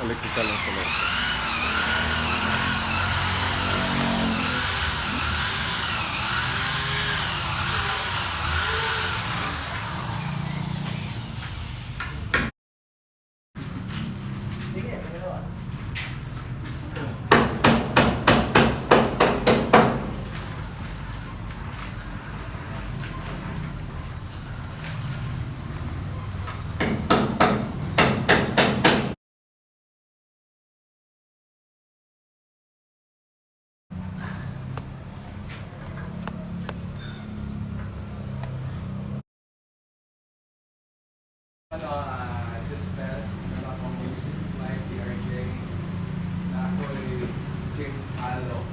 electrical installation. Just best na akong music slide DRJ na ako'y James Alo.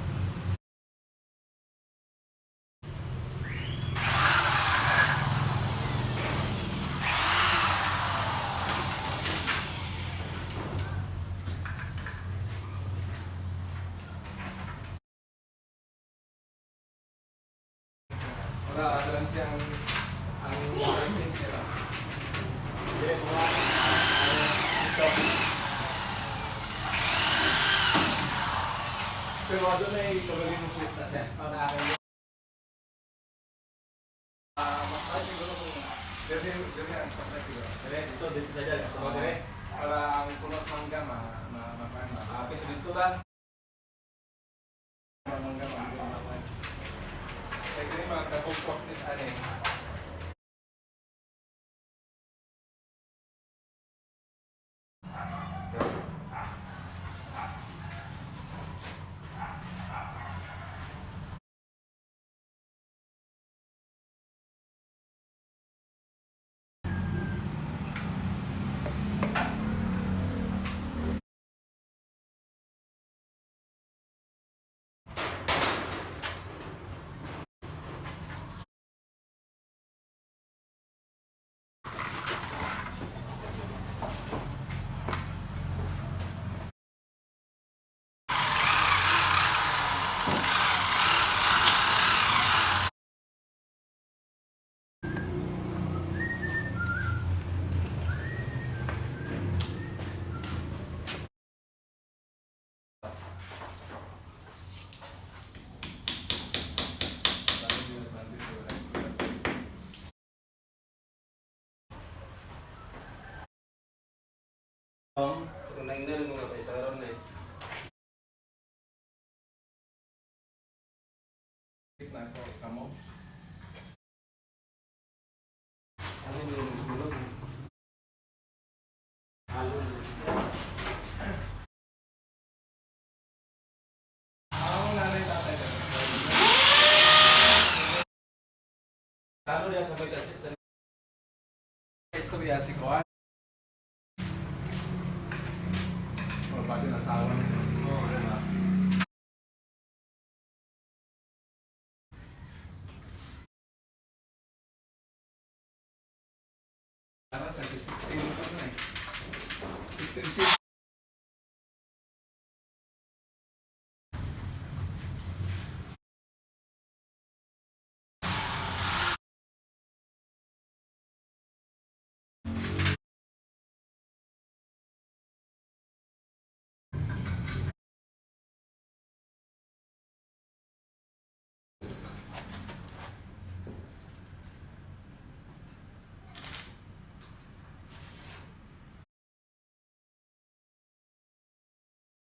Wala, doon siyang ang working sila. Okay, mga ito. Pero doon ay kagaling mo shift na siya. Para akin yun. Mas siguro kung dito yan, sa flex siguro. Dito sa dyan. Para ang punos mangga ma-mapanda. Okay, so dito ba? Mangga ma-mapanda. Kaya kaya magkapupok nito ano eh. Kung nainal mo nga pa isang araw na eh. Na ito, kamo. Ano yung gulog? Halo na. Ang nanay tatay na. Halo niya sa may sa Istorya si Kuan. O, bago na asawa niya. Oo, ano ba? Ano, 16 pa na eh. 16 feet.